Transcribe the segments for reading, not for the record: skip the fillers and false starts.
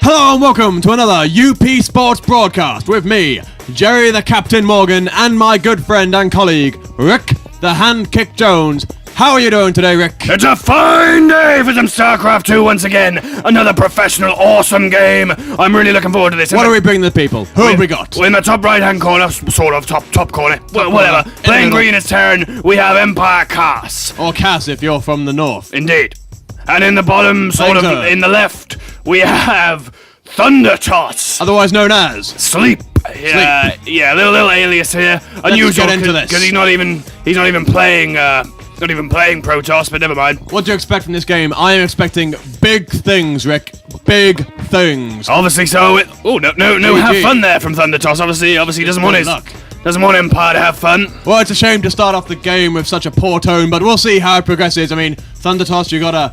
Hello and welcome to another UP Sports broadcast with me, Jerry the Captain Morgan, and my good friend and colleague, Rick the Hand Kick Jones. How are you doing today, Rick? It's a fine day for some StarCraft 2 once again. Another professional, awesome game. I'm really looking forward to this. What are we bringing the people? Who have we got? We're in the top right-hand corner, sort of, top corner. Well, whatever. Playing green is turn, we have Empirekas. Or Cass if you're from the north. Indeed. And in the bottom, sort of, in the left, we have Thundertoss. Otherwise known as... Sleep. Yeah, little alias here. Unusual, because he's not even playing, not even playing Protoss, but never mind. What do you expect from this game? I am expecting big things, Rick. Big things. Obviously so. No, have fun there from Thundertoss. Obviously doesn't want Empire to have fun. Well, it's a shame to start off the game with such a poor tone, but we'll see how it progresses. I mean, Thundertoss, you gotta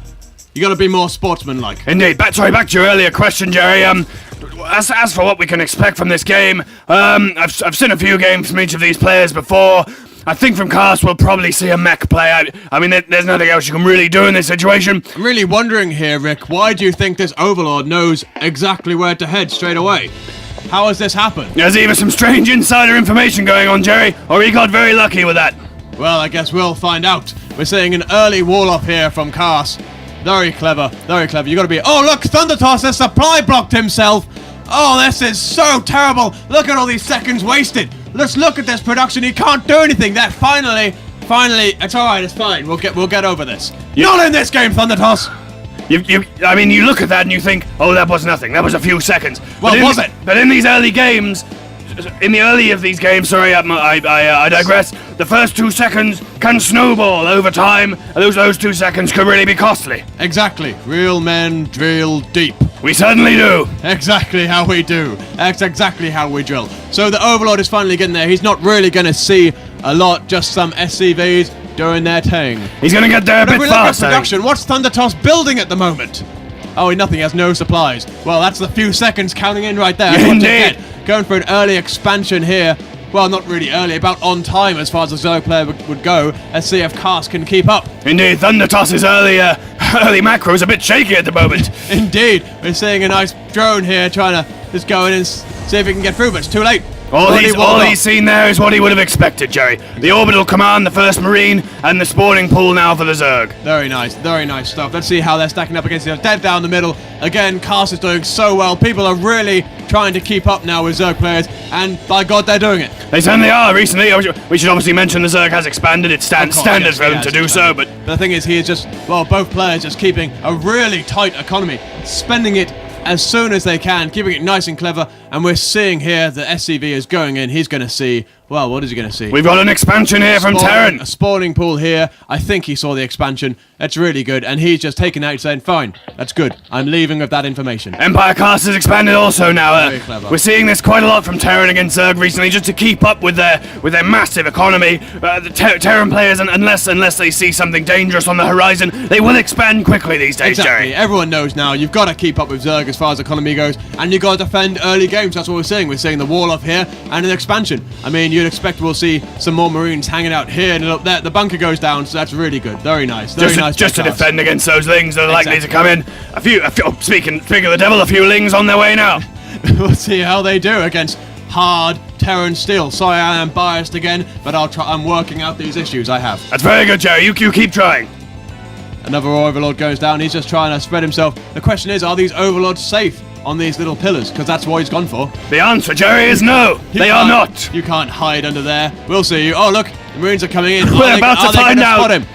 be more sportsman-like. Indeed. Back to your earlier question, Jerry. As for what we can expect from this game, I've seen a few games from each of these players before. I think from Cast we'll probably see a mech play. I mean, there's nothing else you can really do in this situation. I'm really wondering here, Rick, why do you think this Overlord knows exactly where to head straight away? How has this happened? There's either some strange insider information going on, Jerry, or he got very lucky with that. Well, I guess we'll find out. We're seeing an early wall-off here from Cast. Very clever, very clever. You gotta be... Oh, look, Thundertoss has supply blocked himself. Oh, this is so terrible. Look at all these seconds wasted. Let's look at this production. He can't do anything. That finally, it's all right. It's fine. We'll get over this. Not in this game, Thundertoss. I mean, you look at that and you think, oh, that was nothing. That was a few seconds. Well, was it? But in these early games, in the early of these games, sorry, I digress. The first 2 seconds can snowball over time, and those 2 seconds could really be costly. Exactly. Real men drill deep. We certainly do. Exactly how we do. That's exactly how we drill. So the Overlord is finally getting there. He's not really going to see a lot, just some SCVs doing their thing. He's going to get there a bit faster. Production, what's Thundertoss building at the moment? Oh, nothing. He has no supplies. Well, that's the few seconds counting in right there. Yeah, indeed. Going for an early expansion here. Well, not really early, about on time as far as the Zerg player would go. Let's see if Cast can keep up. Indeed, Thundertoss's early macro is a bit shaky at the moment. Indeed, we're seeing a nice drone here trying to just go in and see if he can get through, but it's too late. All he's seen there is what he would have expected, Jerry. The orbital command, the first marine, and the spawning pool now for the Zerg. Very nice stuff. Let's see how they're stacking up against the dead down the middle. Again, Cast is doing so well. People are really trying to keep up now with Zerg players, and by God, they're doing it. They certainly are. Recently, we should obviously mention the Zerg has expanded. It's standard for them to do so, but the thing is, he is just, well, both players just keeping a really tight economy, spending it as soon as they can, keeping it nice and clever, and we're seeing here the SCV is going in. He's going to see, well, what is he going to see? We've got an expansion here from Terran. A spawning pool here. I think he saw the expansion. That's really good, and he's just taking out saying, fine, that's good. I'm leaving with that information. Empirekas has expanded also now. Very clever. We're seeing this quite a lot from Terran against Zerg recently, just to keep up with their massive economy. The Terran players, unless they see something dangerous on the horizon, they will expand quickly these days, exactly. Jerry. Everyone knows now, you've got to keep up with Zerg as far as economy goes, and you've got to defend early games. That's what we're seeing. We're seeing the wall up here and an expansion. I mean, you'd expect we'll see some more Marines hanging out here and up there. The bunker goes down, so that's really good. Very nice. Just to defend against those lings that are likely to come in. Speaking of the devil, a few lings on their way now. We'll see how they do against hard Terran steel. Sorry, I am biased again, but I'm working out these issues I have. That's very good, Jerry. You keep trying. Another Overlord goes down. He's just trying to spread himself. The question is, are these Overlords safe on these little pillars? Because that's what he's gone for. The answer, Jerry, is no. They are not. You can't hide under there. We'll see you. Oh, look. The Marines are coming in. We're about to find out. Spot him?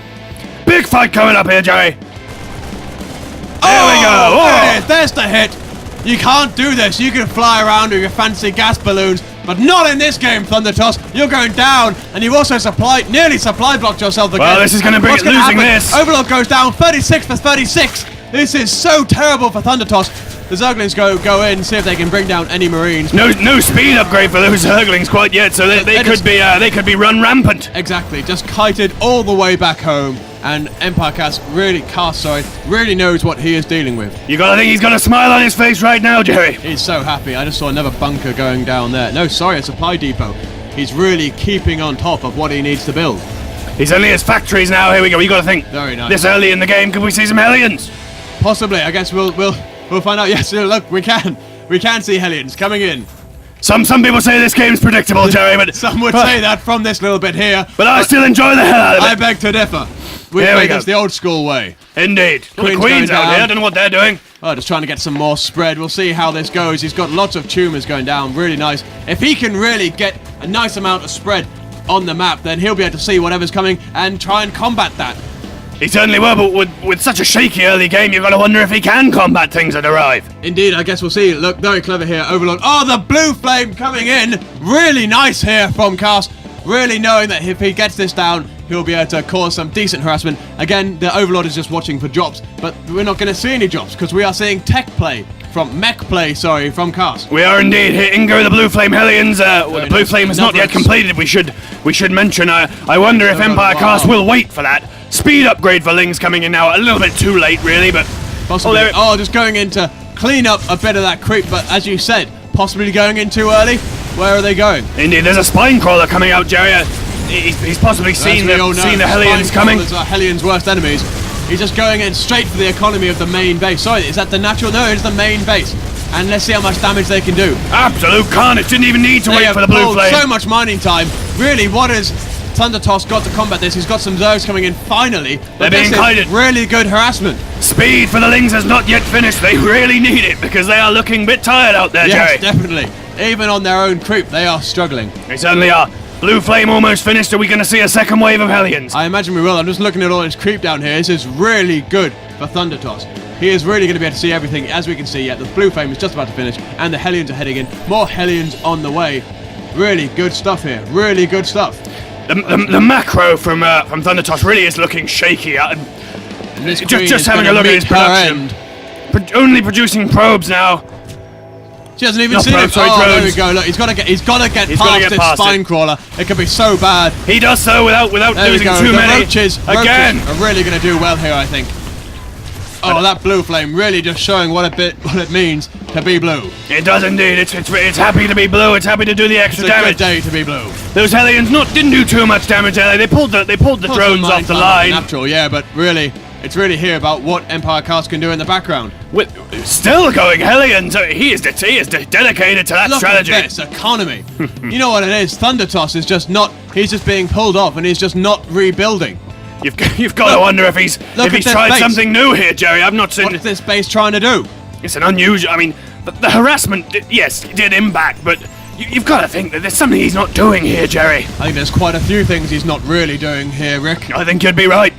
Big fight coming up here, Jerry. There we go. Oh. There's the hit. You can't do this. You can fly around with your fancy gas balloons, but not in this game, Thundertoss. You're going down, and you've also nearly supply blocked yourself again. Well, this is going to bring it losing this. Overlord goes down, 36 for 36. This is so terrible for Thundertoss. The Zerglings go in, see if they can bring down any Marines. No speed upgrade for those Zerglings quite yet, so they could be run rampant. Exactly, just kited all the way back home, and Empirekas really knows what he is dealing with. You gotta think he's got a smile on his face right now, Jerry. He's so happy. I just saw another bunker going down there. No, sorry, a supply depot. He's really keeping on top of what he needs to build. He's only his factories now. Here we go. You gotta think. Very nice. This early in the game, could we see some Hellions? Possibly. I guess we'll We'll find out. Yes, look, we can see Hellions coming in. Some people say this game's predictable, Jerry, but some would say that from this little bit here. But I still enjoy the hell out of it. I beg to differ. We play this the old school way. Indeed. Well, the Queen's out here. I don't know what they're doing. Oh, just trying to get some more spread. We'll see how this goes. He's got lots of tumors going down. Really nice. If he can really get a nice amount of spread on the map, then he'll be able to see whatever's coming and try and combat that. He certainly will, but with such a shaky early game, you've got to wonder if he can combat things that arrive. Indeed, I guess we'll see. Look, very clever here, Overlord. Oh, the blue flame coming in. Really nice here from Cast. Really knowing that if he gets this down, he'll be able to cause some decent harassment. Again, the Overlord is just watching for drops, but we're not going to see any drops because we are seeing mech play from Cast. We are indeed. Here, Ingo, the Blue Flame Hellions. The Blue Flame is not yet completed. We should mention. I wonder if Empirekas will wait for that. Speed upgrade for Lings coming in now. A little bit too late, really, but possibly. Just going in to clean up a bit of that creep. But as you said, possibly going in too early. Where are they going? Indeed, there's a spine crawler coming out, Jerry. He's possibly seen the Hellions coming. Are Hellions' worst enemies. He's just going in straight for the economy of the main base. Sorry, is that the natural? No, it's the main base. And let's see how much damage they can do. Absolute carnage. Didn't even need to wait for the blue flame. So much mining time. Really, what has Thundertoss got to combat this? He's got some Zergs coming in finally. They're being kited. Really good harassment. Speed for the Lings has not yet finished. They really need it because they are looking a bit tired out there, Jerry. Yes, definitely. Even on their own creep, they are struggling. They certainly are. Blue Flame almost finished. Are we going to see a second wave of Hellions? I imagine we will. I'm just looking at all this creep down here. This is really good for Thundertoss. He is really going to be able to see everything. As we can see, the Blue Flame is just about to finish, and the Hellions are heading in. More Hellions on the way. Really good stuff here. Really good stuff. The macro from Thundertoss really is looking shaky. Just having a look at his production. Only producing probes now. She hasn't even seen it. There we go. Look, he's got to get past this spine crawler. It could be so bad. He does so without losing too many. Roaches again are really going to do well here, I think. Oh, that blue flame really just showing what it means to be blue. It does indeed. It's happy to be blue. It's happy to do the extra damage. It's a good day to be blue. Those Hellions didn't do too much damage earlier. They pulled the drones off the line. Natural, yeah, but really. It's really here about what Empirekas can do in the background. Still going Hellions. He is dedicated to that strategy. Look at this economy. You know what it is? Thundertoss is just not. He's just being pulled off, and he's just not rebuilding. You've got to wonder if he's tried something new here, Jerry. I've not seen. What's this base trying to do? It's an unusual. I mean, the harassment, yes, did impact, but you've got to think that there's something he's not doing here, Jerry. I think there's quite a few things he's not really doing here, Rick. I think you'd be right.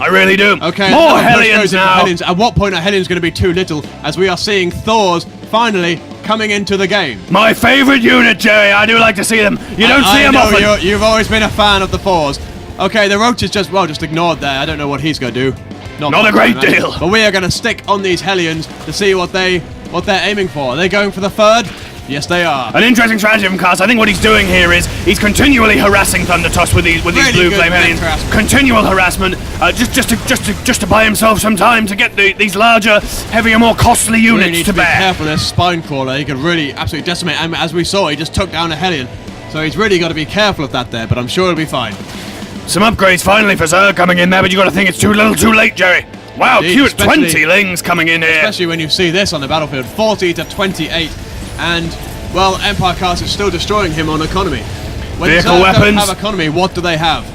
I really do. Okay, more Hellions now. Hellions. At what point are Hellions going to be too little, as we are seeing Thors finally coming into the game? My favourite unit, Jerry. I do like to see them. You don't see them often. You've always been a fan of the Thors. Okay, the Roach is just ignored there. I don't know what he's going to do. Not a great deal. But we are going to stick on these Hellions to see what they're aiming for. Are they going for the third? Yes, they are. An interesting strategy from Cast. I think what he's doing here is he's continually harassing Thundertoss with these really blue flame Hellions. Continual harassment, just to buy himself some time to get these larger, heavier, more costly units really need to bear. Be careful. This spine crawler, he could really absolutely decimate. And as we saw, he just took down a Hellion, so he's really got to be careful of that there. But I'm sure he'll be fine. Some upgrades finally for Zerg coming in there, but you got to think it's too little, too late, Jerry. Wow, cute 20 Lings coming in here. Especially when you see this on the battlefield, 40 to 28, and. Well, Empirekas is still destroying him on economy. When vehicle weapons don't have economy, what do they have?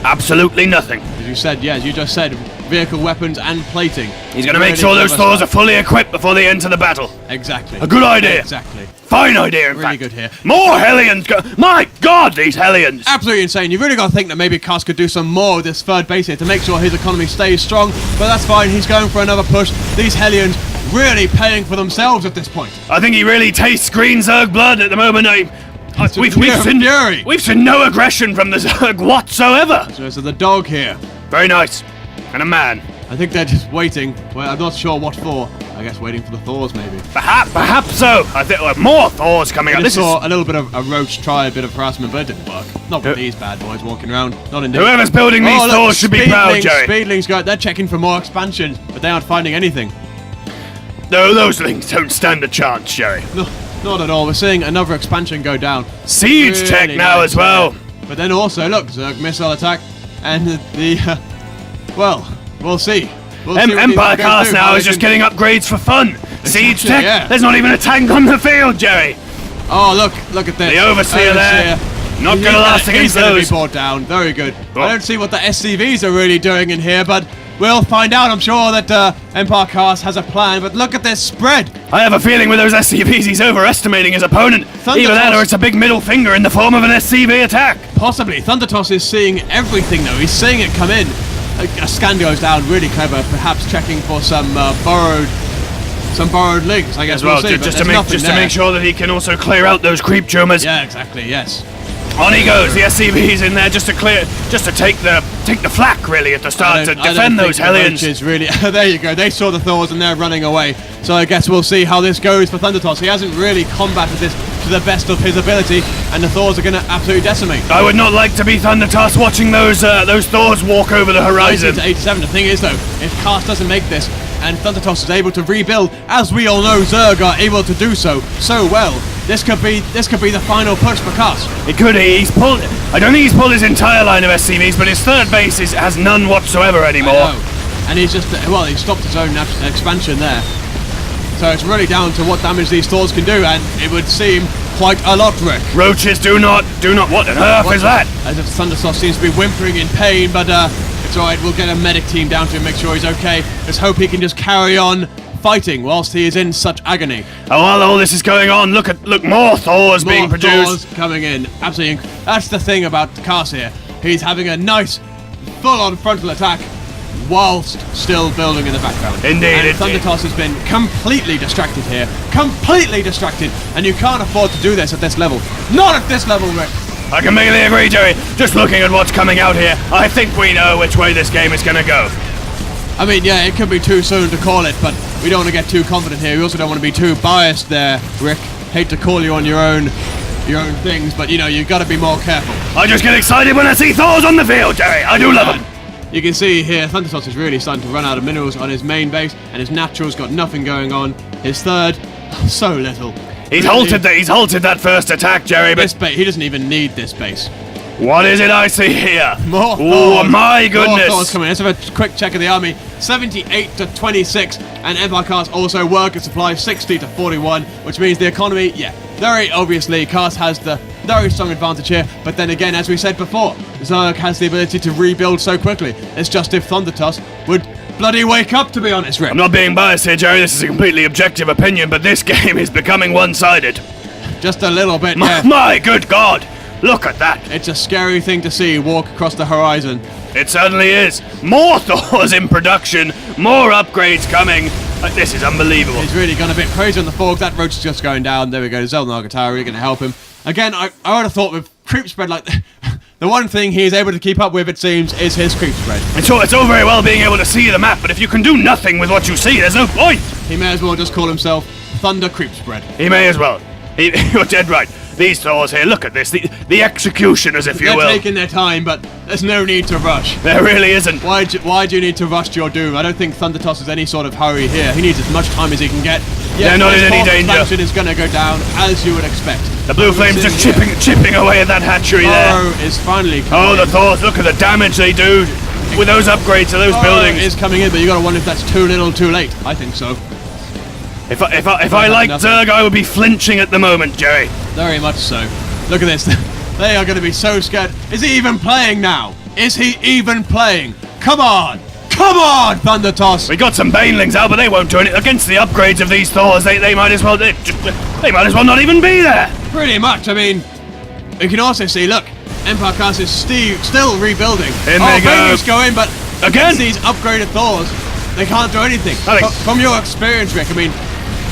Absolutely nothing. As you said, as you just said, vehicle weapons and plating. He's going to make sure those Thors are fully equipped before they enter the battle. Exactly. A good idea. Exactly. Fine idea, in fact. Really good here. More Hellions! My God, these Hellions! Absolutely insane. You've really got to think that maybe Cast could do some more with this third base here to make sure his economy stays strong, but that's fine. He's going for another push. These Hellions really paying for themselves at this point. I think he really tastes green Zerg blood at the moment. We've seen no aggression from the Zerg whatsoever. So there's the dog here. Very nice. And a man. I think they're just waiting. Well, I'm not sure what for. I guess waiting for the Thors, maybe. Perhaps so. I think more Thors coming out. This saw a little bit of a Roach try a bit of harassment, but it didn't work. Not with these bad boys walking around. Not indeed. Whoever's building these Thors should be proud, Jerry. Speedlings they're checking for more expansion, but they aren't finding anything. No, those things don't stand a chance, Jerry. No, not at all. We're seeing another expansion go down. Siege really tech now as well. But then also, look, Zerg missile attack, and well, we'll see. We'll see what these guys Empirekas do, now how is they just can- getting upgrades for fun. Siege tech. yeah. There's not even a tank on the field, Jerry. Oh, look at this. The overseer there. Not going to last against He's going to those. be brought down. Very good. Oh. I don't see what the SCVs are really doing in here, but we'll find out. I'm sure that Empirekas has a plan, but look at this spread. I have a feeling with those SCVs he's overestimating his opponent. Either that or it's a big middle finger in the form of an SCV attack. Possibly. Thundertoss is seeing everything, though. He's seeing it come in. A scan goes down, really clever, perhaps checking for some borrowed links, I guess. As well, we'll see, just but to there's nothing make sure that he can also clear out those creep tumors. Yeah, exactly, yes. On he goes, the SCV's in there just to take the flak really at the start to defend those Hellions. Really, there you go. They saw the Thors and they're running away. So I guess we'll see how this goes for Thundertoss. He hasn't really combated this to the best of his ability, and the Thors are going to absolutely decimate. I would not like to be Thundertoss watching those Thors walk over the horizon. 19 to 87. The thing is, though, if Cast doesn't make this and Thundertoss is able to rebuild, as we all know, Zerg are able to do so well. This could be the final push for Cast. It could. I don't think he's pulled his entire line of SCVs, but his third base has none whatsoever anymore. I know. And he's just he stopped his own expansion there. So it's really down to what damage these Thors can do, and it would seem quite a lot, Rick. Roaches do not. What on earth is that? As if Thundertoss seems to be whimpering in pain, but it's alright. We'll get a medic team down to him, make sure he's okay. Let's hope he can just carry on fighting whilst he is in such agony. While all this is going on, look more Thors being produced. Thors coming in, absolutely. That's the thing about Cast here. He's having a nice, full-on frontal attack whilst still building in the background. Indeed. And Thundertoss has been completely distracted here. Completely distracted. And you can't afford to do this at this level. Not at this level, Rick. I completely agree, Jerry. Just looking at what's coming out here, I think we know which way this game is going to go. I mean, yeah, it could be too soon to call it, but we don't want to get too confident here. We also don't want to be too biased there, Rick. Hate to call you on your own things, but you've got to be more careful. I just get excited when I see Thors on the field, Jerry. I do love them. You can see here, Thundertoss is really starting to run out of minerals on his main base, and his natural's got nothing going on. His third, so little. He's halted that first attack, Jerry, but this base, he doesn't even need this base. What is it I see here? More Thors. Oh my goodness. More Thors coming in. Let's have a quick check of the army. 78 to 26, and Empirekas also worker supply 60 to 41, which means the economy, very obviously, Cast has the very strong advantage here, but then again, as we said before, Zerg has the ability to rebuild so quickly. It's just if Thundertoss would bloody wake up, to be honest, Rick. I'm not being biased here, Jerry. This is a completely objective opinion, but this game is becoming one-sided. Just a little bit, yeah. My good God! Look at that! It's a scary thing to see walk across the horizon. It certainly is. More Thors in production, more upgrades coming. This is unbelievable. He's really gone a bit crazy on the fork. That roach is just going down. There we go. Zelnagatara really going to help him. Again, I would have thought with creep spread like the one thing he is able to keep up with, it seems, is his creep spread. It's all very well being able to see the map, but if you can do nothing with what you see, there's no point. He may as well just call himself Thunder Creep Spread. He may as well. You're dead right. These Thors here, look at this. The executioners, if you will. They're taking their time, but there's no need to rush. There really isn't. Why do you need to rush to your doom? I don't think Thundertoss has any sort of hurry here. He needs as much time as he can get. They're not in any danger. Expansion is going to go down, as you would expect. The blue flames just chipping away at that hatchery there. Is finally coming in. The Thors, look at the damage they do with those upgrades to those buildings. Is coming in, but you got to wonder if that's too little, too late. I think so. If I liked Zerg, I would be flinching at the moment, Jerry. Very much so. Look at this. They are going to be so scared. Is he even playing now? Is he even playing? Come on! Come on, Thundertoss! We got some Banelings out, but they won't do it against the upgrades of these Thors. They might as well not even be there. Pretty much. I mean, you can also see. Look, Empirekas is still rebuilding. In they go. Banelings go in, but again these upgraded Thors, they can't do anything. From your experience, Rick, I mean,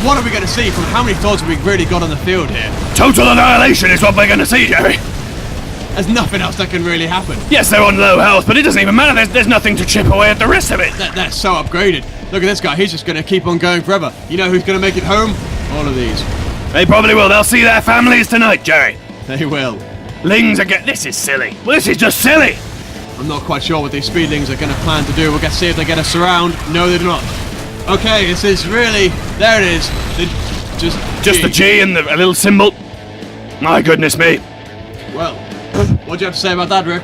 what are we going to see from how many Thors have we really got on the field here? Total annihilation is what we're going to see, Jerry. There's nothing else that can really happen. Yes, they're on low health, but it doesn't even matter. There's nothing to chip away at the rest of it. They're so upgraded. Look at this guy. He's just going to keep on going forever. You know who's going to make it home? All of these. They probably will. They'll see their families tonight, Jerry. They will. Lings again. This is silly. Well, this is just silly. I'm not quite sure what these speedlings are going to plan to do. We'll get to see if they get a surround. No, they do not. Okay, this is really... There it is. Just the G and a little symbol. My goodness me. Well, what do you have to say about that, Rick?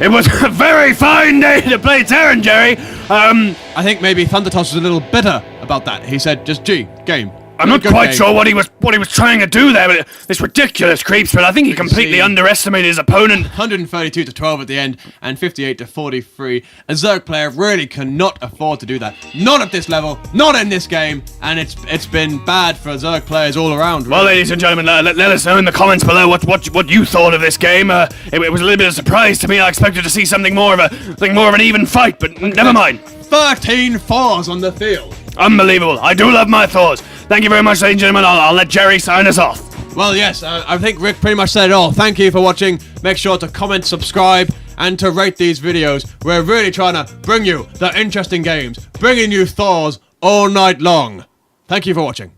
It was a very fine day to play Terran, Jerry. I think maybe Thundertoss was a little bitter about that. He said just G, game. I'm not quite sure what he was trying to do there, but this ridiculous creeps. But I think he completely underestimated his opponent. 132 to 12 at the end, and 58 to 43. A Zerg player really cannot afford to do that. Not at this level, not in this game, and it's been bad for Zerg players all around. Really. Well, ladies and gentlemen, let us know in the comments below what you thought of this game. It was a little bit of a surprise to me. I expected to see something more of an even fight, but never mind. 13 Thors on the field. Unbelievable. I do love my Thors. Thank you very much, ladies and gentlemen. I'll let Jerry sign us off. Well, yes, I think Rick pretty much said it all. Thank you for watching. Make sure to comment, subscribe, and to rate these videos. We're really trying to bring you the interesting games, bringing you Thors all night long. Thank you for watching.